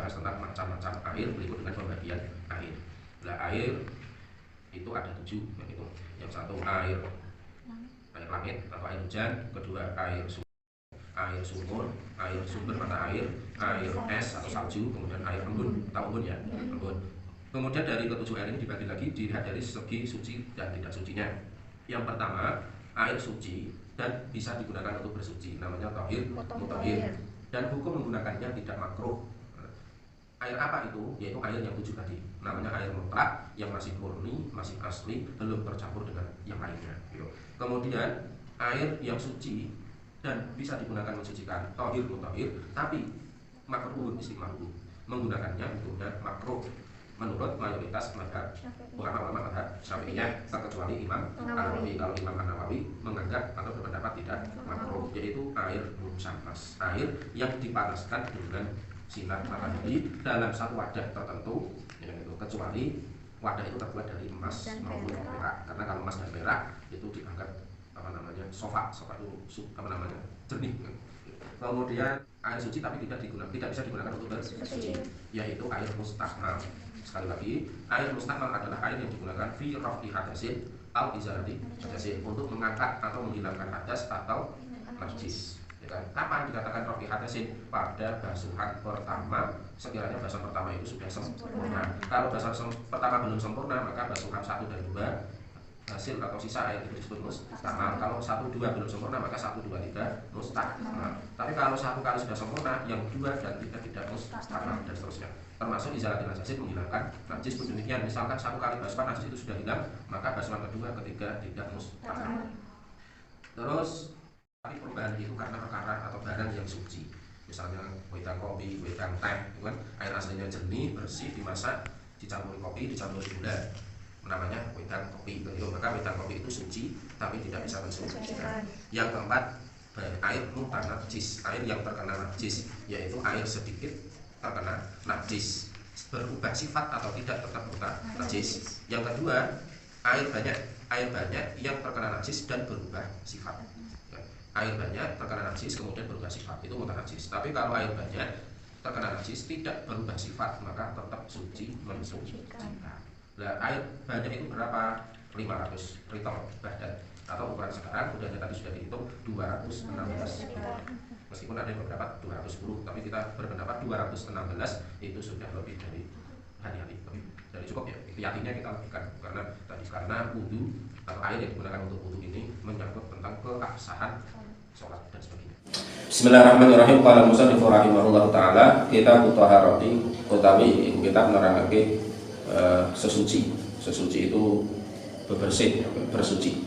membahas tentang macam-macam air berikut dengan pembagian air. Nah, air itu ada 7, yaitu yang satu air langit atau air hujan, kedua air sumur, air sumber mata air es atau salju, kemudian air embun, tahu embun ya, embun. Kemudian dari ketujuh air ini dibagi lagi dilihat dari segi suci dan tidak sucinya. Yang pertama, air suci dan bisa digunakan untuk bersuci, namanya tahir, mutahhir. Dan hukum menggunakannya tidak makruh. Air apa itu? Yaitu air yang 7 tadi, namanya air mutlak, yang masih murni, masih asli, belum tercampur dengan yang lainnya. Kemudian air yang suci dan bisa digunakan mensucikan, tahir, mutahhir, tapi makruh, istimakruh, menggunakannya hukumnya makruh menurut mayoritas mazhab ulama-ulama mazhab Syafi'iyah, terkecuali Imam An-Nawawi. Kalau Imam An-Nawawi menganggap atau berpendapat tidak makruh, yaitu air musammas, air yang dipanaskan dengan sinar matahari dalam satu wadah tertentu, kecuali wadah itu terbuat dari emas maupun perak, karena kalau emas dan perak itu dianggap sofa itu jernih. Kemudian air suci tapi tidak bisa digunakan untuk bersuci, yaitu air mustahmal. Sekali lagi, air mustahmal adalah air yang digunakan fi raf'i hadasin al izalati hadasin, untuk mengangkat atau menghilangkan hadas atau najis. Kapan dikatakan raf'i hadasin? Pada basuhan pertama, sekiranya basuhan pertama itu sudah sempurna. Kalau basuhan pertama belum sempurna, maka basuhan 1 dan 2 hasil atau sisa air itu disebut mustahmal. Kalau 1, 2 belum sempurna, maka 1, 2, 3 mustahmal. Tapi kalau 1 kali sudah sempurna, yang 2 dan 3 tidak mustahmal, dan seterusnya. Termasuk izalatin najis, menghilangkan najis pun demikian. Misalkan 1 kali basuhan najis itu sudah hilang, maka basuhan kedua, ketiga tidak mustahmal. Terus tapi perubahan itu karena perkara atau barang yang suci, misalnya wedang kopi, wedang teh, itu kan air aslinya jernih, bersih, dimasak, dicampuri kopi, dicampuri gula, namanya wedang kopi. Maka wedang kopi itu suci tapi tidak bisa mensucikan. Yang keempat, air mutanajis, air yang terkena najis, yaitu air sedikit terkena najis, berubah sifat atau tidak tetap najis. Yang kedua, air banyak yang terkena najis dan berubah sifat. Air banyak terkena najis kemudian berubah sifat, itu mutanajis. Tapi kalau air banyak terkena najis tidak berubah sifat, maka tetap suci mensucikan. Nah, air banyak itu berapa? 500 liter badan, atau ukuran sekarang udahnya tadi sudah dihitung 216 liter. Meskipun ada yang berpendapat 210, tapi kita berpendapat 216 itu sudah lebih dari hati-hati, lebih dari cukup ya. Hati-hatinya kita lebihkan karena wudu atau air yang digunakan untuk wudu ini menyangkut tentang keabsahan sholat dan sebagainya. Bismillahirrahmanirrahim. Qala musannif rahimahullahu taala, kitab thaharati utawi kitab nerangake sesuci itu bebersih, bersuci.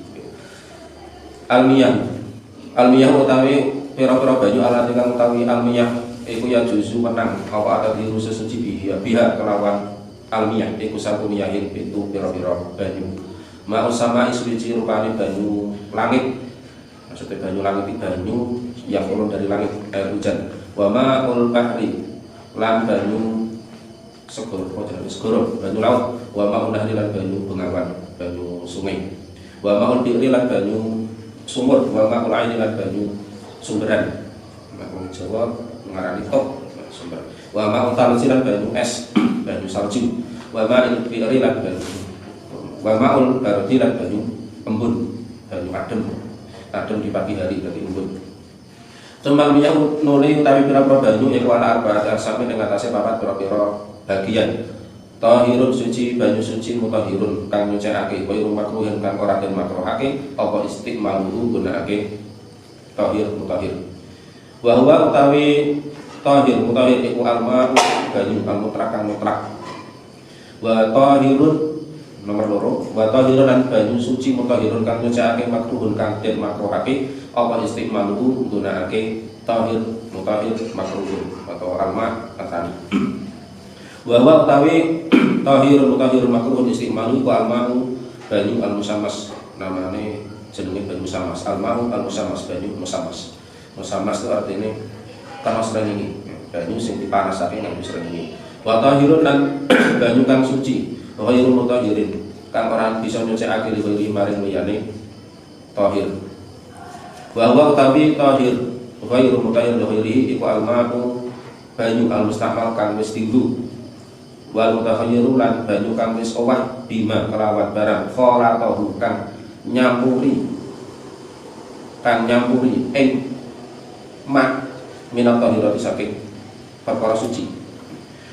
Almiyah utawi pira-pira banyu alat ingkang utawi almiyah iku ya juzu menang apa ada diru sesuci biha kelawan almiyah iku sakumiyahin itu pira-pira banyu. Ma'us sama iswiji rupane banyu langit, maksudnya banyu langit itu banyu yang turun dari langit, air hujan. Wa ma'ul bahri lan banyu segoro, banyu laut. Wa ma'ul nahri lan banyu bengawan, banyu sungai. Wa ma'ul bi'ri lan banyu sumur. Wa ma'ul aini lan banyu sumberan. Wong Jawa ngarani top sumber. Wa ma'ul talji lan banyu es, banyu salju. Wa ma'ul bi'ri lan banyu bardi lan banyu embun, banyu adem di pagi hari berarti embun. Cuman minyak nuli utawi pira-pira banyu iku ana arba'at sampe ing atase papat pira-pira bagian. Tahirun suci, banyu suci, mutahhirun kang nyucikake, wa makruhin kang ora den makruhake, apa istiqmaluhu gunakake tahir mutahhir. Wa huwa utawi tahir mutahhir iku alma banyu al-mutlaq kang mutlak. Wa tahirun nomor loro, wa tahirun lan banyu suci mutahhirun kang nyucikake makruhun kang den makruhake, apa istiqmaluhu gunakake tahir mutahhir makruhun atau alma atani. Wa huwa utawi tahirun mutahhirun makruhun istiqmaluhu ku alma'u banyu al-musammas, namane jenenge banyu musammas. Alma'u al-musammas, banyu musammas. Musammas itu artinya panas srengenge, banyu sing dipanasake nganggo srengenge. Wa tahirun lan banyu kang suci, ghairu mutahhirin kang ora bisa nyucikake li maring liyane tahir. Wa huwa utawi tahir ghairu mutahhir li iku alma'u banyu al mustamal kang wis tinggu, wal mutakhayyiru lan banyu kang wis owah bima kelawan barang kholatahu kang nyampuri ing mak minat tahirati saking perkara suci.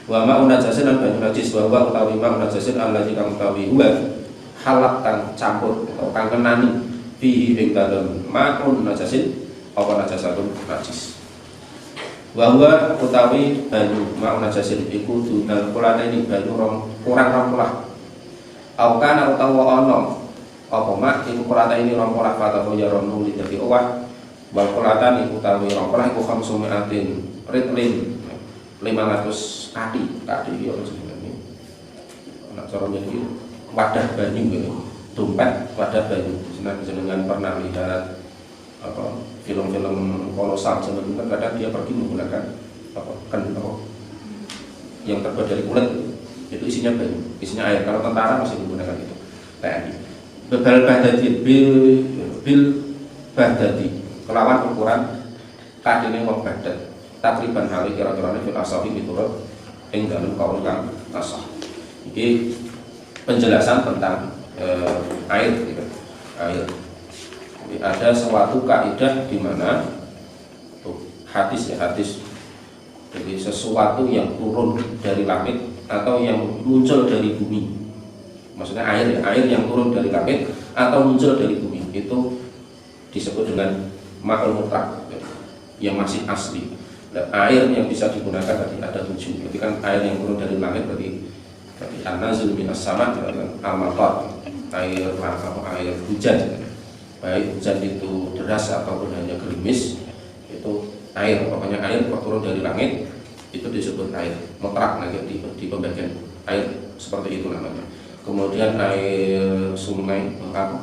Wa ma unajasin lan banyu najis wa wa utawi ma unajasin allazi kang utawi huwa halak kang campur atau kang kenani fihi ing dalem makun najasin apa najasatun najis. Wa huwa utawi banyu ma unajasin iku dunal kulana ini banyu kurang rampulah. Au kana utawa ana apa mak iku kulata ini rampulah kata ya rono lidhi owah. Wal kulatan iku utawi rampulah iku khamsumiatin ritlin 500 kati iki ora jenenge. Nek carane iki wadah banyu gitu. Dompet wadah banyu. Jenengan pernah lihat apa film-film kolosal zaman itu kadang dia pergi menggunakan yang terbuat dari kulit itu isinya banyu, isinya air. Kalau tentara masih menggunakan itu TNI. Bebal bahdadi bil bahdadi kelawan ukuran kadine wong badat takriban hali kira-kira fil asahi miturut ing dalem kaul kang asah. Iki penjelasan tentang air gitu. Air. Jadi ada suatu kaidah di mana hadis. Jadi sesuatu yang turun dari langit atau yang muncul dari bumi. Maksudnya air yang turun dari langit atau muncul dari bumi itu disebut dengan ma'ul mutlaq yang masih asli. Nah, air yang bisa digunakan tadi ada 7. Berarti kan air yang turun dari langit berarti an-nazil minas sama al-matar, air hujan. Baik hujan itu deras ataupun hanya gerimis, itu air. Pokoknya air turun dari langit itu disebut air mutlaq nanti di pembagian air seperti itu namanya. Kemudian air sungai,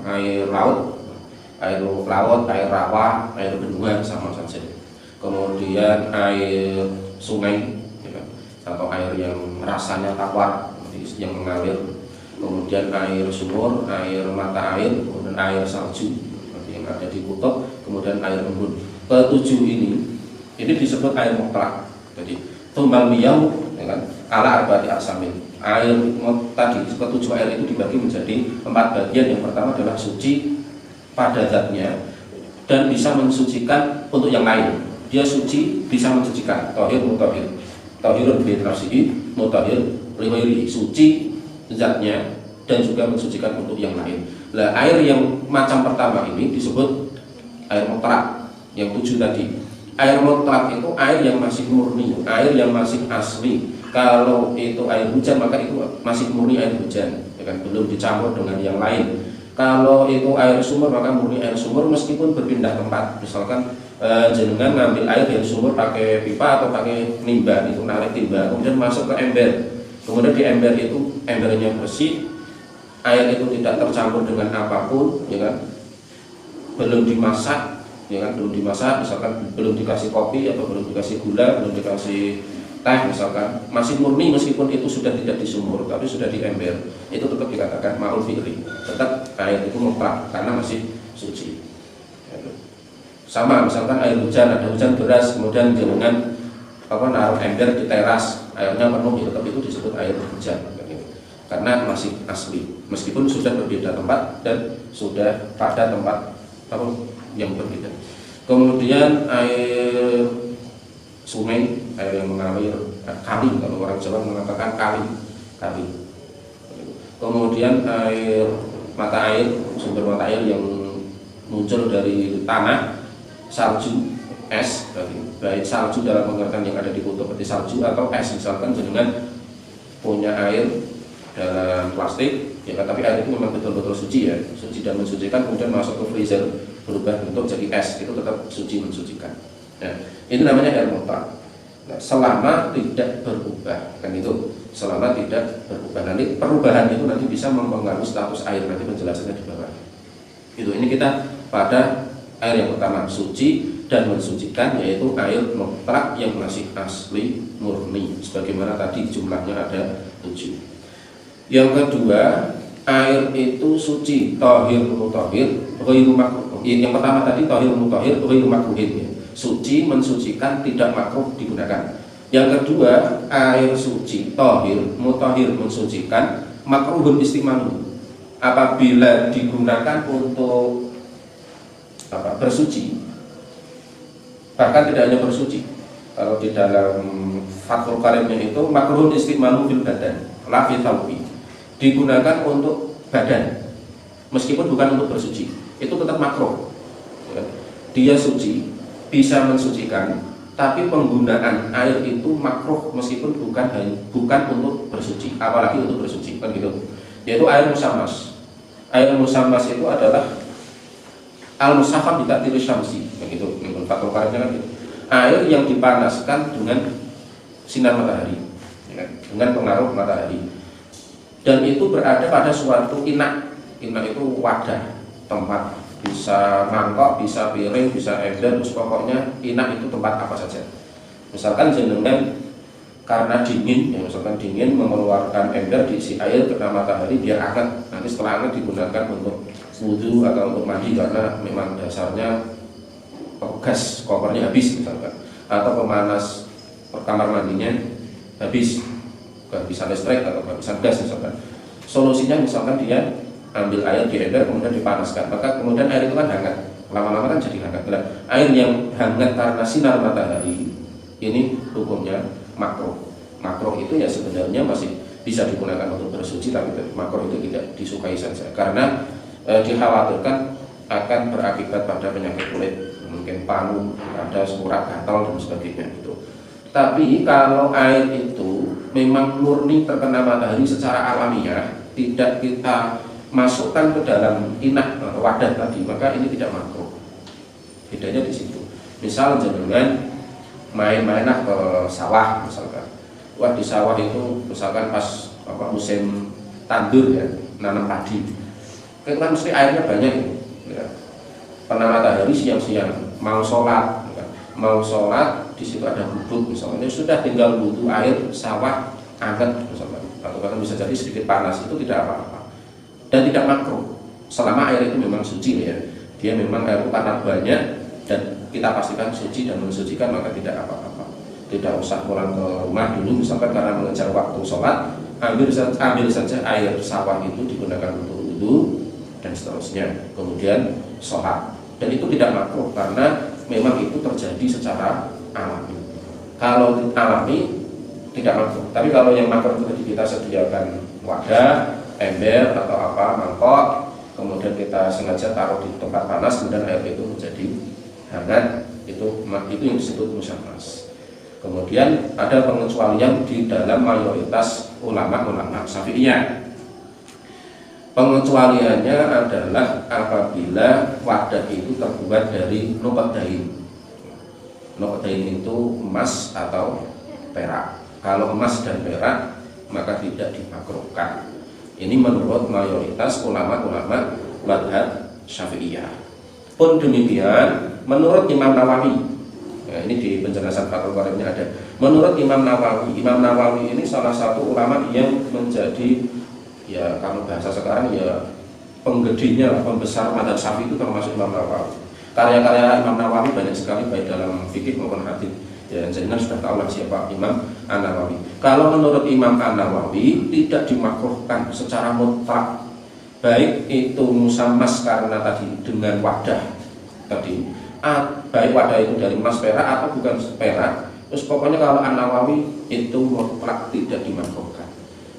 air laut, air rawa, air bendungan sama saja. Kemudian air sungai ya, atau air yang rasanya tawar yang mengalir. Kemudian air sumur, air mata air, kemudian air salju yang ada di kutub, kemudian air embun. Ketujuh ini disebut air mutlaq. Jadi tumbal miyau ya kan, ala arba'ati aqsamin. Air tadi ketujuh air itu dibagi menjadi 4 bagian. Yang pertama adalah suci pada zatnya dan bisa mensucikan untuk yang lain. Dia suci bisa mensucikan, tahir mutahhir. Tahirun bi nafsihi, mutahhir li ghairihi, suci zatnya dan juga mensucikan untuk yang lain. Nah, air yang macam pertama ini disebut air mutlaq yang 7 tadi. Air mutlaq itu air yang masih murni, air yang masih asli. Kalau itu air hujan maka itu masih murni air hujan, ya kan, belum dicampur dengan yang lain. Kalau itu air sumur maka murni air sumur meskipun berpindah tempat. Misalkan jenengan ngambil air dari sumur pakai pipa atau pakai nimba, itu narik timba, kemudian masuk ke ember. Kemudian di ember itu embernya bersih, air itu tidak tercampur dengan apapun, ya kan? Belum dimasak, ya kan? Belum dimasak, misalkan belum dikasih kopi atau belum dikasih gula, belum dikasih teh misalkan, masih murni meskipun itu sudah tidak di sumur tapi sudah di ember, itu tetap dikatakan ma'ul fi'li. Tetap air itu mutlaq karena masih suci. Sama misalkan air hujan, ada hujan deras kemudian jenengan naruh ember di teras, airnya penuh, tetap itu disebut air hujan karena masih asli meskipun sudah berbeda tempat dan sudah pada tempat yang berbeda. Kemudian air sungai, air yang mengalir, kali, kalau orang Jawa mengatakan kali. Kemudian air mata air, sumber mata air yang muncul dari tanah, salju, es, baik salju dalam pengertian yang ada di kutub seperti salju atau es. Misalkan jenengan punya air dalam plastik, ya, tapi air itu memang betul-betul suci ya, suci dan mensucikan, kemudian masuk ke freezer berubah bentuk jadi es, itu tetap suci mensucikan. Nah, itu namanya air mutlaq. Nah, selama tidak berubah, kan itu selama tidak berubah. Nanti perubahan itu nanti bisa mempengaruhi status air, nanti penjelasannya di bawah. Itu ini kita pada air yang pertama suci dan mensucikan, yaitu air mutlaq yang masih asli murni sebagaimana tadi jumlahnya ada 7. Yang kedua, air itu suci tahir mutahhir ghairu makruh. Yang pertama tadi tahir mutahhir ghairu makruhin, suci mensucikan tidak makruh digunakan. Yang kedua, air suci tohir, mutahhir mensucikan, makruhun istimalu. Apabila digunakan untuk bersuci, bahkan tidak hanya bersuci. Kalau di dalam Fathul Qarimnya itu makruhun istimalu fil badan, la fi thawbi. Digunakan untuk badan, meskipun bukan untuk bersuci, itu tetap makruh. Dia suci, bisa mensucikan, tapi penggunaan air itu makruh meskipun bukan untuk bersuci, apalagi untuk bersuci, kan gitu. Yaitu air musammas. Air musammas itu adalah al-musaffaf bi ta'thiri syamsi, begitu. Menurut Fathul Qarimnya kan gitu. Air yang dipanaskan dengan sinar matahari, dengan pengaruh matahari. Dan itu berada pada suatu inak. Inak itu wadah, tempat, bisa mangkok, bisa piring, bisa ember, terus pokoknya inak itu tempat apa saja. Misalkan jenengan karena dingin, ya misalkan dingin mengeluarkan ember diisi air kena matahari biar hangat. Nanti setelah hangat digunakan untuk wudhu atau untuk mandi karena memang dasarnya gas kopernya habis misalkan, atau pemanas kamar mandinya habis, kehabisan listrik atau kehabisan gas misalkan. Solusinya misalkan dia ambil air di ember kemudian dipanaskan, maka kemudian air itu kan hangat, lama-lama kan jadi hangat. Nah, air yang hangat karena sinar matahari ini hukumnya makruh. Makruh itu ya sebenarnya masih bisa digunakan untuk bersuci, tapi makruh itu tidak disukai saja karena dikhawatirkan akan berakibat pada penyakit kulit, mungkin panu, ada surat, gatal dan sebagainya gitu. Tapi kalau air itu memang murni terkena matahari secara alamiah, tidak kita masukkan ke dalam inak wadah tadi, maka ini tidak makruh. Bedanya di situ. Misal jenengan main-mainlah ke sawah misalkan. Wah, di sawah itu misalkan pas musim tandur ya, nanam padi. Kan mesti airnya banyak ya. Kena matahari siang-siang, mau sholat, ya. Mau sholat di situ ada bubuk misalnya, sudah tinggal butuh air sawah hangat misalkan, atau bahkan bisa jadi sedikit panas, itu tidak apa-apa. Dan tidak makruh selama air itu memang suci ya, dia memang air itu karena banyak dan kita pastikan suci dan mensucikan, maka tidak apa-apa. Tidak usah pulang ke rumah dulu misalkan karena mengejar waktu sholat, ambil saja air sawah itu digunakan untuk wudhu dan seterusnya, kemudian sholat. Dan itu tidak makruh karena memang itu terjadi secara alami. Kalau alami tidak makruh, tapi kalau yang makruh itu kita sediakan wadah, ember atau apa, mangkok, kemudian kita sengaja taruh di tempat panas, kemudian air itu menjadi hangat, itu yang disebut musammas. Kemudian ada pengecualian di dalam mayoritas ulama Syafi'iyah. Pengecualiannya adalah apabila wadah itu terbuat dari nuqdain. Nuqdain itu emas atau perak. Kalau emas dan perak maka tidak dimakruhkan. Ini menurut mayoritas ulama-ulama mazhab Syafi'iyah. Pun demikian menurut Imam Nawawi. Nah, ini di penjelasan Fathul Qarimnya ada. Menurut Imam Nawawi ini salah satu ulama yang menjadi, ya kalau bahasa sekarang ya penggedenya, pembesar mazhab Syafi'i itu termasuk Imam Nawawi. Karya-karya Imam Nawawi banyak sekali baik dalam fikih maupun hadis. Ya, jenengan sudah tahu lah siapa Imam An-Nawawi. Kalau menurut Imam An-Nawawi tidak dimakruhkan secara mutlak, baik itu musammas karena tadi dengan wadah tadi, baik wadah itu dari emas perak atau bukan perak. Terus pokoknya kalau An-Nawawi itu mutlak tidak dimakruhkan.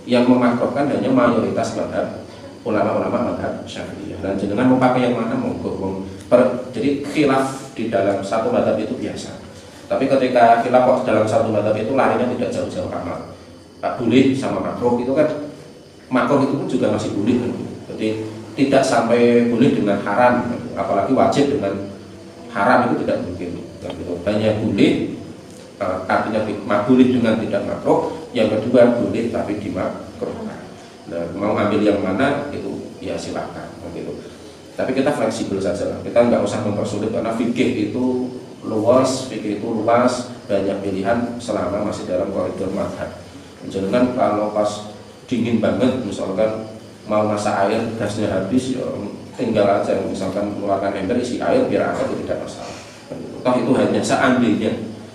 Yang memakruhkan hanya mayoritas mazhab ulama-ulama mazhab Syafi'iyah. Dan jenengan mau pakai yang mana monggo. Jadi khilaf di dalam satu mazhab itu biasa. Tapi ketika khilaf kok dalam satu mazhab itu larinya tidak jauh-jauh amat. Boleh sama makruh itu kan, makruh itu pun juga masih boleh kan. Jadi tidak sampai boleh dengan haram, apalagi wajib dengan haram itu tidak mungkin. Hanya boleh, artinya boleh dengan tidak makruh. Yang kedua boleh tapi dimakruhkan. Nah, mau ambil yang mana itu ya silakan gitu. Tapi kita fleksibel saja lah. Kita nggak usah mempersulit karena fikih itu luas, banyak pilihan selama masih dalam koridor mazhab. Jangan kalau pas dingin banget misalkan mau masak air gasnya habis, ya tinggal aja misalkan mengeluarkan ember isi air biar apa itu tidak masalah. Toh itu hanya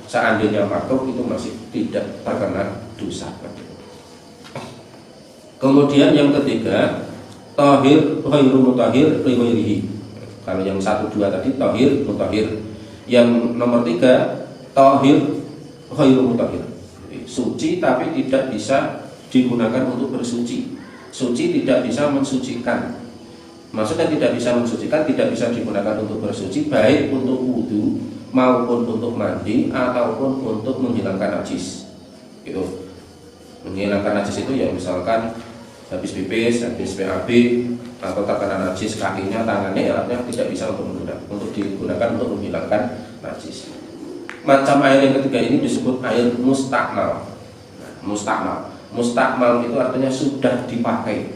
seandainya makruh itu masih tidak terkena dosa. Kemudian yang ketiga, tahir ghairu mutahhir li ghairihi. Kalau yang 1 2 tadi tahir mutahhir. Yang nomor 3 tahir ghairu mutahhir. Suci tapi tidak bisa digunakan untuk bersuci. Suci tidak bisa mensucikan. Maksudnya tidak bisa mensucikan, tidak bisa digunakan untuk bersuci, baik untuk wudu maupun untuk mandi ataupun untuk menghilangkan najis. Gitu. Menghilangkan najis itu ya misalkan habis pipis, habis BAB atau terkena najis kakinya, tangannya, ya artinya tidak bisa untuk digunakan untuk menghilangkan najis. Macam air yang ketiga ini disebut air mustakmal. Mustakmal itu artinya sudah dipakai.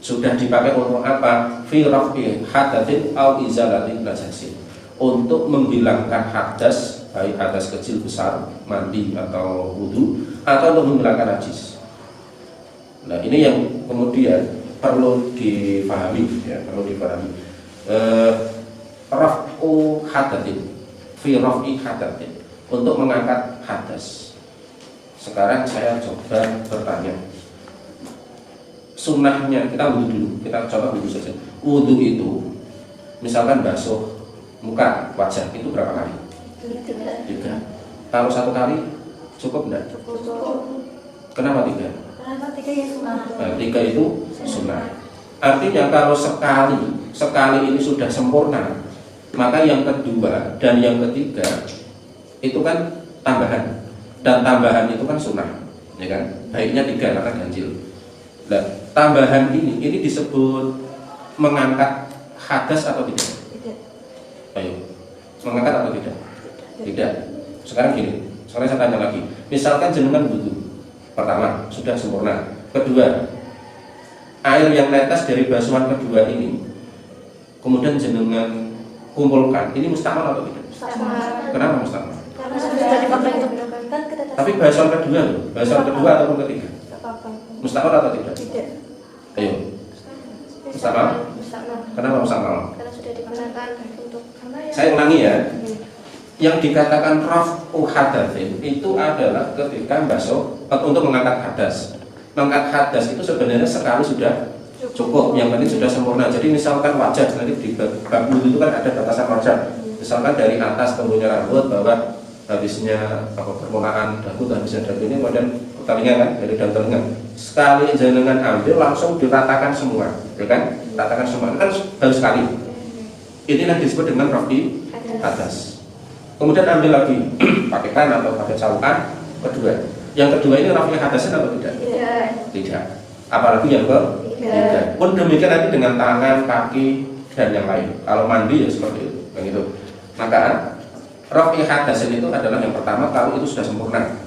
Sudah dipakai untuk apa? Fi raf'i hadatsin au izalatin najasin. Untuk menghilangkan hadas, baik hadas kecil besar, mandi atau wudu, atau untuk menghilangkan najis. Nah, ini yang kemudian perlu dipahami, ya, perlu dipahami. Raf'u hadatsin, fi raf'i hadatsin, untuk mengangkat hadas. Sekarang saya coba bertanya. Sunnahnya, kita wudhu dulu, kita coba wudhu saja. Wudhu itu, misalkan basuh muka, wajah, itu berapa kali? 3. Kalau 1 kali cukup enggak? Cukup. Kenapa 3? Kenapa 3 ya sunnah? Nah, 3 itu sunnah. Artinya kalau sekali ini sudah sempurna, maka yang kedua dan yang ketiga itu kan tambahan, dan tambahan itu kan sunnah, ya kan? Baiknya 3 karena ganjil. Nah, tambahan ini disebut mengangkat hadas atau tidak? Tidak. Ayo, mengangkat atau tidak? Tidak. Sekarang gini, sekarang saya tanya lagi. Misalkan jenengan wudu, pertama sudah sempurna, kedua air yang netes dari basuhan kedua ini kemudian jenengan kumpulkan, ini mustakmal atau tidak? Mustakmal. Kenapa mustakmal? Karena sudah dipakai untuk kan kita. Tapi basuhan kedua loh, basuhan kedua ataupun ketiga? Mustakmal atau tidak? Tidak. Ayo, mustakmal? Mustakmal. Kenapa mustakmal? Karena sudah digunakan untuk Saya ulangi ya. Yang dikatakan raf'u hadatsin itu adalah ketika basuh untuk mengangkat hadas. Mengangkat hadas itu sebenarnya sekali sudah cukup, yang penting sudah sempurna. Jadi misalkan wajah, nanti di bab wudu itu kan ada batasan wajah. Misalkan dari atas tumbuhnya rambut, bawah habisnya permulaan dagu, habisnya dagu ini, kemudian telinga kan, dari dalam telinga. Sekali jenengan ambil langsung diratakan semua, ya kan? Ratakan semua, kan harus sekali. Inilah disebut dengan raf'i hadas. Kemudian ambil lagi pakai kain atau pakai caukan kedua. Yang kedua ini raf'i hadasnya atau tidak? Tidak. Tidak. Apalagi yang ketiga. Pun demikian nanti dengan tangan, kaki dan yang lain. Kalau mandi ya seperti itu, begitu. Maka raf'i hadasnya itu adalah yang pertama kalau itu sudah sempurna.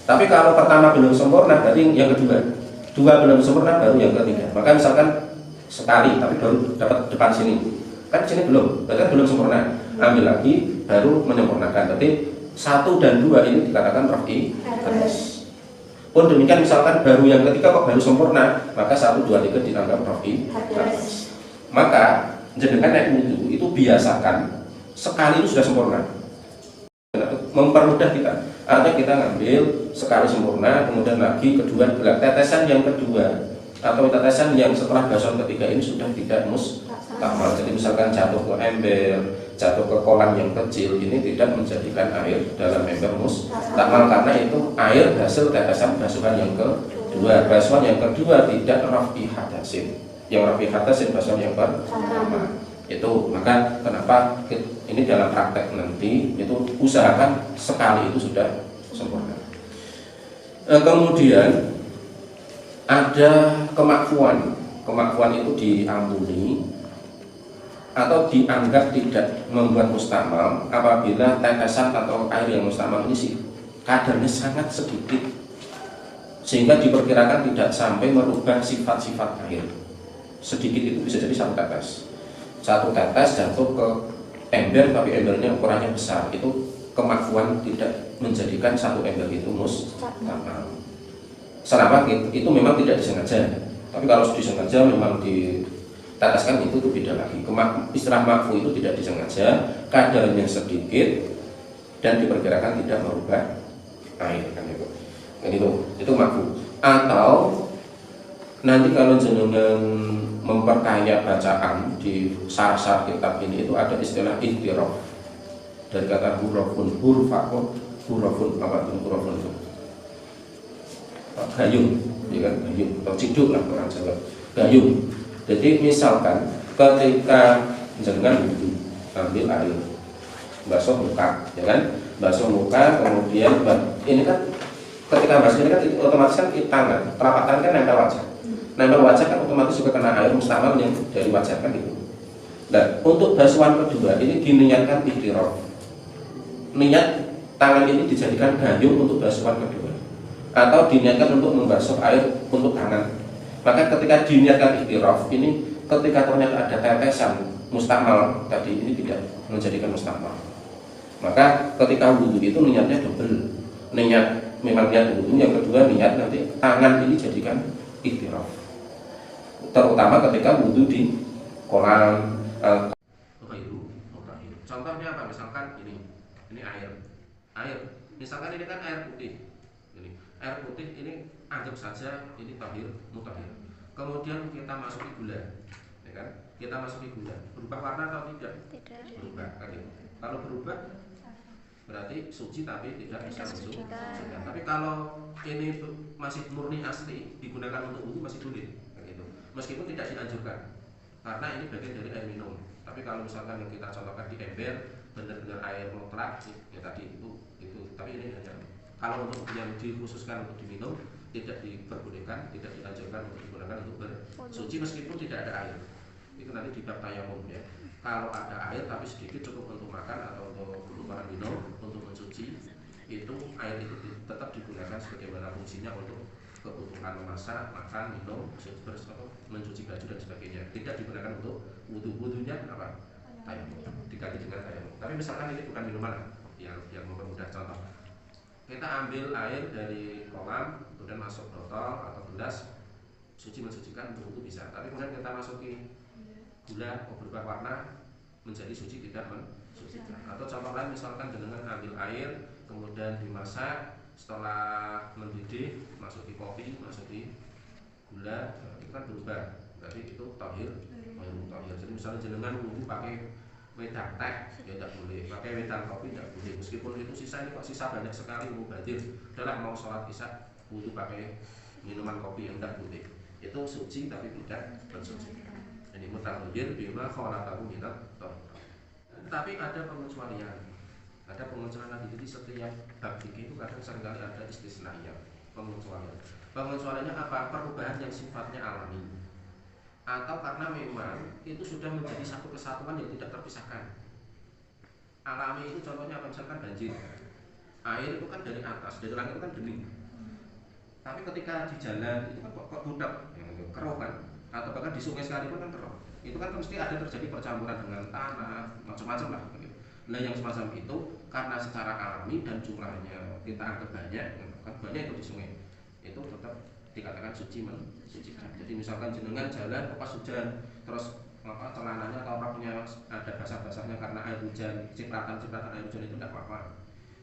Tapi kalau pertama belum sempurna, berarti yang kedua. 2 belum sempurna, baru yang ketiga. Maka misalkan sekali, tapi baru dapat depan sini. Kan sini belum, berarti belum sempurna. Ambil lagi, baru menyempurnakan. Berarti 1 dan 2 ini dikatakan raf'i hadas. Pun demikian misalkan baru yang ketiga kok baru sempurna, maka 1, 2, 3 dianggap raf'i hadas. Maka jenengan naik wudu itu biasakan sekali itu sudah sempurna. Mempermudah kita. Artinya kita ngambil sekali sempurna, kemudian lagi kedua, tetesan yang kedua atau tetesan yang setelah basuhan ketiga ini sudah tidak mustakmal. Jadi misalkan jatuh ke ember, jatuh ke kolam yang kecil, ini tidak menjadikan air dalam ember mustakmal karena itu air hasil tetesan basuhan yang kedua. Basuhan yang kedua tidak raf'i hadasin. Yang raf'i hadasin basuhan yang pertama. Itu maka kenapa ini dalam praktek nanti itu usahakan sekali itu sudah sempurna. Kemudian ada kemakfuan itu diampuni atau dianggap tidak membuat mustakmal apabila tetesan atau air yang mustakmal ini sih kadarnya sangat sedikit sehingga diperkirakan tidak sampai merubah sifat-sifat air. Sedikit itu bisa jadi satu tetes jatuh ke ember tapi embernya ukurannya besar, itu kemakfuan tidak menjadikan satu ember itu mustakmal. Selama itu memang tidak disengaja, tapi kalau disengaja memang diteteskan itu beda lagi. Istilah makfu itu tidak disengaja, kadarnya sedikit, dan diperkirakan tidak merubah air kan itu. Kan itu makruh. Atau nanti kalau jenengan memperkaya bacaan di syarah kitab ini itu ada istilah ihtiraf dari kata hurufun, hurufun apa itu hurufun itu? Gayung, ya kan gayung atau ciduk lah orang Jawa. Gayung. Jadi misalkan ketika jenengan ambil air basuh muka, ya kan? Basuh muka, kemudian ini kan ketika basuh ini kan otomatis kan tangan, telapak tangan kan nempel wajah. Nempel wajah kan otomatis juga kena air mustamal yang dari wajah kan itu. Dan untuk basuhan kedua ini diniatkan ihtiraf. Niat tangan ini dijadikan gayung untuk basuhan kedua, atau diniatkan untuk membasuh air untuk tangan. Maka ketika diniatkan ihtiraf ini, ketika ternyata ada tetesan mustamal tadi ini tidak menjadikan mustamal. Maka ketika wudhu itu niatnya double. Niat memang niat wudhu, yang kedua niat nanti tangan ini jadikan ihtiraf. Terutama ketika wudhu di kolam. Contohnya apa? Misalkan ini air. Misalkan ini kan air putih. Air putih ini anggap saja ini tahir, mutahhir. Kemudian kita masuki gula, ya kan? Kita masuki gula. Berubah warna atau tidak? Tidak. Berubah. Kalau berubah berarti suci tapi tidak bisa mensucikan. Tapi kalau ini masih murni asli digunakan untuk wudhu masih boleh, gitu. Meskipun tidak dianjurkan karena ini bagian dari air minum. Tapi kalau misalkan yang kita contohkan di ember benar-benar air mutlak ya tadi itu tapi ini hanya kalau untuk yang dikhususkan untuk diminum tidak diperbolehkan, tidak dianjurkan untuk digunakan untuk bersuci meskipun tidak ada air. Itu nanti di bab tayamum ya. Kalau ada air tapi sedikit cukup untuk makan atau untuk bahan minum, untuk mencuci, itu air itu tetap digunakan sebagaimana fungsinya untuk kebutuhan memasak, makan, minum, mencuci baju dan sebagainya. Tidak digunakan untuk wudhunya apa? Tayamum. Diganti dengan tayamum. Tapi misalkan ini bukan minuman yang mempermudah contoh. Kita ambil air dari kolam, kemudian masuk botol atau gelas, mensucikan wudhu bisa. Tapi kemudian kita masuki gula berubah warna menjadi suci tidak mensucikan. Atau contoh lain misalkan dengan ambil air kemudian dimasak, setelah mendidih masuki kopi, masuki gula, itu kan berubah. Berarti itu tahir. Jadi misalnya jenengan wudhu pakai wedang teh ya tidak boleh, pakai wedang kopi tidak boleh. Meskipun itu sisa ini kok sisa banyak sekali mubadir. Udahlah mau sholat isya wudhu pakai minuman kopi yang tidak boleh. Itu suci tapi tidak mensucikan. Ini mutahhir bima khalaqahu minat thahir. Tapi ada pengecualian. Ada pengecualian lagi. Jadi setiap bab fikih itu kadang seringkali ada istisna'iyah, pengecualian. Pengecualiannya apa? Perubahan yang sifatnya alami. Atau karena memang itu sudah menjadi satu kesatuan yang tidak terpisahkan. Alami itu contohnya apa? Misalkan banjir. Air itu kan dari atas, dari langit itu kan bening. Tapi ketika di jalan itu kan kok budak, keruh kan? Atau bahkan di sungai sekalipun kan keruh. Itu kan mesti ada terjadi percampuran dengan tanah, macam-macam lah. Nah yang semacam itu karena secara alami dan jumlahnya kita anggap banyak, kan banyak itu di sungai, itu tetap dikatakan suci mensucikan. Jadi misalkan jenengan jalan pas hujan, terus celananya atau roknya ada basah-basahnya karena air hujan, cipratan air hujan itu tidak apa-apa.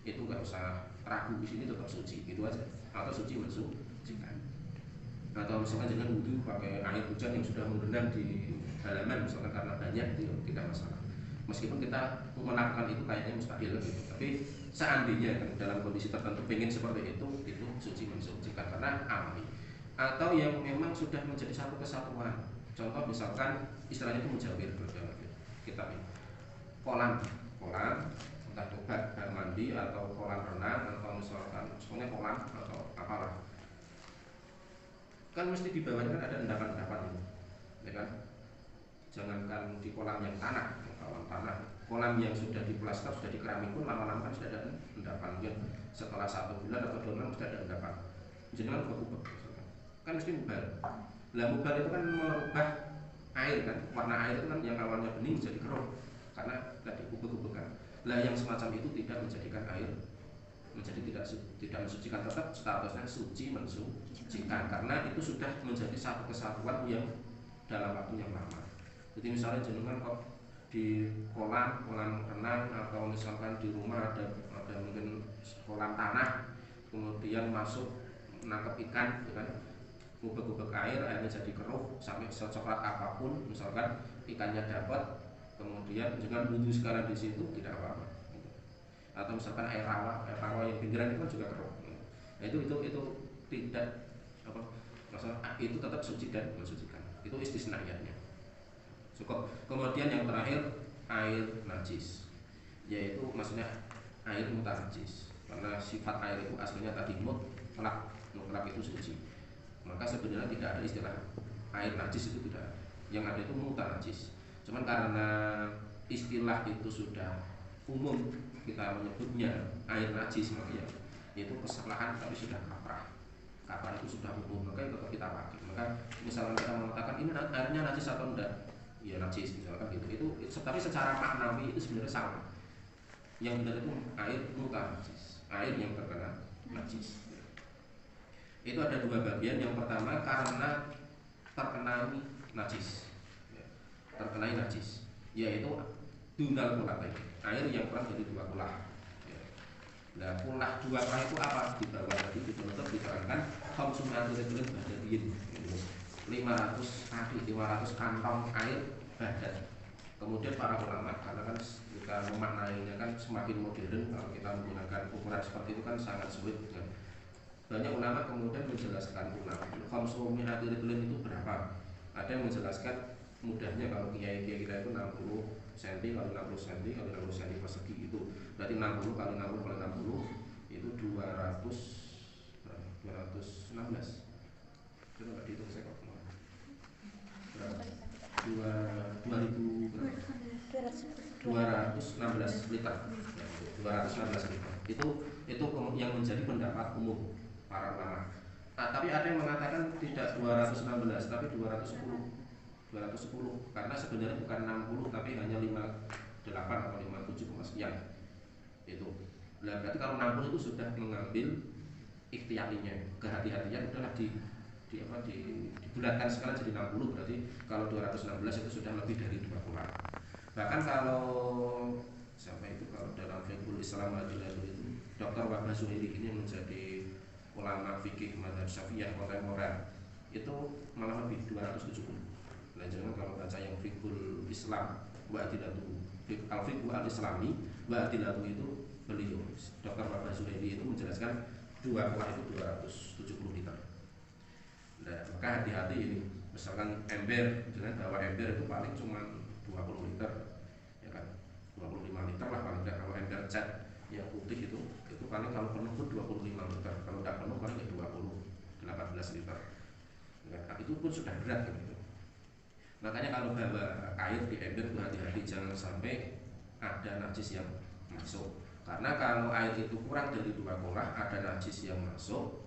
Itu nggak usah ragu, di sini tetap suci, gitu aja. Atau suci mensucikan. Atau misalkan jenengan wudhu pakai air hujan yang sudah merendam di halaman, misalkan karena banyak, itu tidak masalah. Meskipun kita melakukan itu kayaknya mustahil gitu. Tapi seandainya kan dalam kondisi tertentu pengen seperti itu suci mensucikan karena alami. Atau yang memang sudah menjadi satu kesatuan. Contoh misalkan istilahnya itu mujawir dalam kitab ini. Kolam entah itu bak mandi atau kolam renang atau misalkan semuanya kolam atau apalah. Kan mesti di bawahnya kan ada endapan-endapan itu. Ya kan? Jangankan di kolam yang tanah, kolam yang sudah diplaster, sudah dikeramik pun lama-lama kan sudah ada endapan. Mungkin setelah 1 bulan atau 2 bulan sudah ada endapan. Jadi kan berubah, kan mesti mubal. Lah mubal itu kan merubah air kan, warna air itu kan yang awalnya bening jadi keruh karena tadi ubah kan. Lah yang semacam itu tidak menjadikan air menjadi tidak mensucikan, tetap statusnya suci mensucikan karena itu sudah menjadi satu kesatuan yang dalam waktu yang lama. Jadi misalnya jenengan kok di kolam renang atau misalkan di rumah ada mungkin kolam tanah, kemudian masuk menangkap ikan, gitu kan, gubek-gubek airnya jadi keruh sampai secoklat apapun, misalkan ikannya dapat, kemudian dengan wudhu sekarang di situ tidak apa-apa. Gitu. Atau misalkan air rawa yang pinggiran itu kan juga keruh. Gitu. Nah, itu tidak apa masalah, itu tetap suci dan mensucikan. Itu istisna'iyatnya. Cukup. Kemudian yang terakhir air najis, yaitu maksudnya air mutanajis, karena sifat air itu aslinya tadi mutlak itu suci. Maka sebenarnya tidak ada istilah air najis, itu tidak ada. Yang ada itu mutanajis. Cuman karena istilah itu sudah umum kita menyebutnya air najis, makanya itu kesalahan tapi sudah kaprah itu sudah umum, maka tetap kita pakai. Maka misalnya kita mengatakan ini airnya najis atau enggak, ya najis misalkan gitu, itu tapi secara maknawi itu sebenarnya sama. Yang benar itu air mutanajis, air yang terkena najis. Itu ada dua bagian. Yang pertama karena terkena najis, terkena najis, yaitu dunal kulah, air yang kurang dari 2 kulah. Nah, kulah 2 kulah itu apa? Di bawah tadi di penutup diterangkan konsumsi air badadiyin, 500 kantong air badan. Kemudian para ulama, karena kan kita memaknainya kan semakin modern, kalau kita menggunakan ukuran seperti itu kan sangat sulit. Kan? Banyak ulama kemudian menjelaskan konsumsi air itu berapa. Ada yang menjelaskan mudahnya, kalau kiai kita itu 60 cm kali 60 cm kali 60 cm persegi, itu berarti 60 kali 60 kali 60 itu 216. Coba nggak dihitung saya kok kemarin. Berapa? 216 liter. 216 liter. Itu yang menjadi pendapat umum para ulama. Nah, tapi ada yang mengatakan tidak 216 tapi 210 karena sebenarnya bukan 60 tapi hanya 58 atau 57 sekian. Itu. Nah, berarti kalau 60 itu sudah mengambil ikhtiarinya, kehati-hatian udahlah dibulatkan sekarang jadi 60, berarti kalau 216 itu sudah lebih dari 2 kulah. Bahkan kalau sampai itu kalau dalam Fiqhul Islam itu Dr. Wahbah Zuhaili ini menjadi ulama fikih mazhab Syafi'iyah kontemporer, itu malah lebih 270. Nah, jangan kalau baca yang Fiqhul Islam Wa'adilatu Al-Fiqhu Al-Islami Wa'adilatu itu beliau Dr. Wahbah Zuhaili itu menjelaskan 2 kulah itu 270 liter. Nah, maka hati-hati ini. Misalkan ember, jangan bawa ember itu paling cuma 20 liter, ya kan? 25 liter lah paling tidak. Kalau ember cat yang putih itu paling kalau penuh pun 25 liter. Kalau tidak penuh paling ya 18 liter. Nah, itu pun sudah berat kan itu. Makanya kalau bawa air di ember itu hati-hati, jangan sampai ada najis yang masuk. Karena kalau air itu kurang dari 2 kulah, ada najis yang masuk,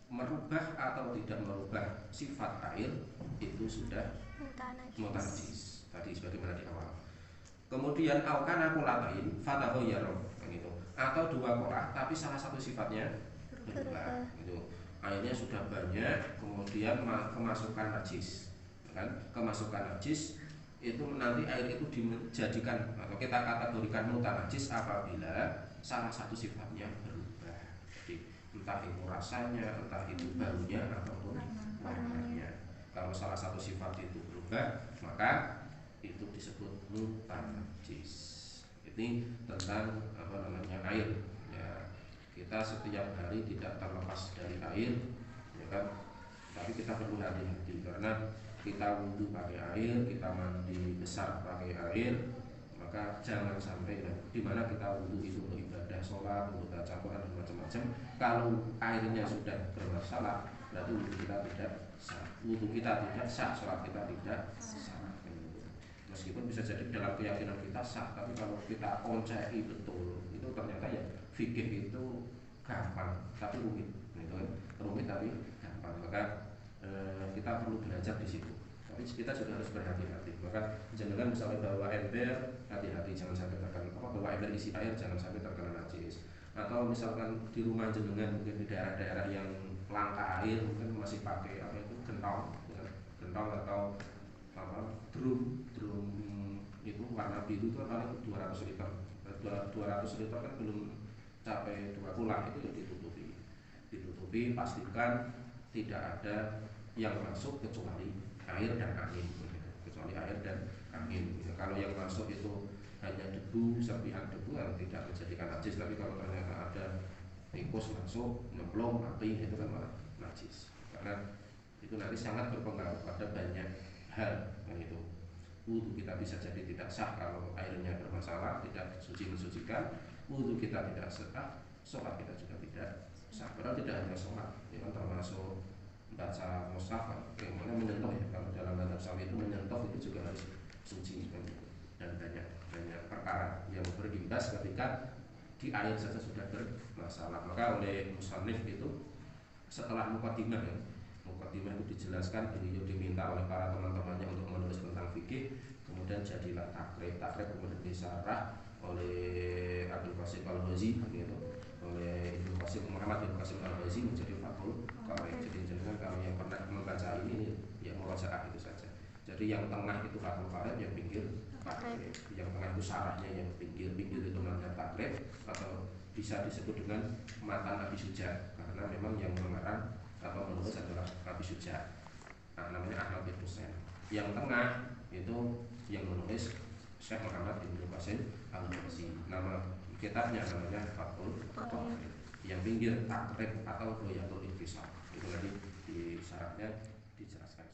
merubah atau tidak merubah sifat air, itu sudah mutanajis tadi sebagaimana di awal. Kemudian aukana kulatain fatahoyaro, gitu. Atau 2 kulah tapi salah satu sifatnya berubah, gitu. Airnya sudah banyak, kemudian kemasukan najis, kan? Kemasukan najis itu nanti air itu dijadikan atau kita kategorikan mutanajis apabila salah satu sifatnya berubah. Jadi entah itu rasanya, entah itu baunya ataupun warnanya. Kalau salah satu sifat itu berubah, maka itu disebut mutanajis. Ini tentang air. Ya, kita setiap hari tidak terlepas dari air, ya kan? Tapi kita perlu hati-hati karena kita wudhu pakai air, kita mandi besar pakai air, maka jangan sampai di mana kita wudhu itu untuk ibadah, sholat, untuk baca Quran dan macam-macam. Kalau airnya sudah bermasalah, berarti wudhu kita tidak sah, sholat kita tidak sah. Meskipun bisa jadi dalam keyakinan kita sah, tapi kalau kita oncai betul, itu ternyata ya fikih itu gampang tapi rumit, gitu kan? Rumit tapi gampang. Maka kita perlu belajar di situ. Tapi kita juga harus berhati-hati. Maka jangan misalnya bawa ember, hati-hati jangan sampai terkena bawa ember isi air, jangan sampai terkena najis. Atau misalkan di rumah jenengan mungkin di daerah-daerah yang langka air, mungkin masih pakai gentong, ya, gentong atau drum itu warna biru itu paling 200 liter. 200 liter kan belum capai 2 kulang, itu ditutupi, pastikan tidak ada yang masuk kecuali air dan angin, kecuali air dan angin. Kalau yang masuk itu hanya debu, serpihan debu yang tidak menjadikan najis, tapi kalau ternyata ada tikus masuk, nyemplung, mati, itu kan malah najis. Karena itu nanti sangat berpengaruh pada banyak hal, yang itu wudhu kita bisa jadi tidak sah kalau airnya bermasalah, tidak mensucikan. Wudhu kita tidak sah, sholat kita juga tidak sah. Padahal tidak hanya sholat, ya kan, termasuk baca mushaf, yang mana menyentuh, ya, kalau dalam mazhab Syafi'i itu menyentuh itu juga harus suci, dan banyak perkara yang berimbas ketika di air saja sudah bermasalah. Maka oleh musannif itu setelah mukadimah, ya, mukadimah itu dijelaskan, beliau diminta oleh para teman-temannya untuk menulis tentang fikih, kemudian jadilah takrib kemudian disarah oleh Abdul Qasim Al-Ghazi, gitu, oleh Ibnu Qasim Muhammad bin Qasim Al-Ghazi menjadi Fathul Qarib. Jadi jangan kalau yang pernah membaca ini ya murajaah itu saja. Jadi yang tengah itu Fathul Qarib, yang pinggir takrib. Yang tengah itu sarahnya, yang pinggir itu namanya takrib, atau bisa disebut dengan matan Abi Suja, karena memang yang mengarang atau menulis adalah Abi Suja. Nah, namanya Ahmad bin Husain. Yang tengah itu yang menulis Syekh Muhammad bin Qasim Al-Ghazi. Nama kitabnya namanya Fathul Qarib. Yang pinggir takrib atau Ghayatul Infisal. Itu tadi di syaratnya dijelaskan.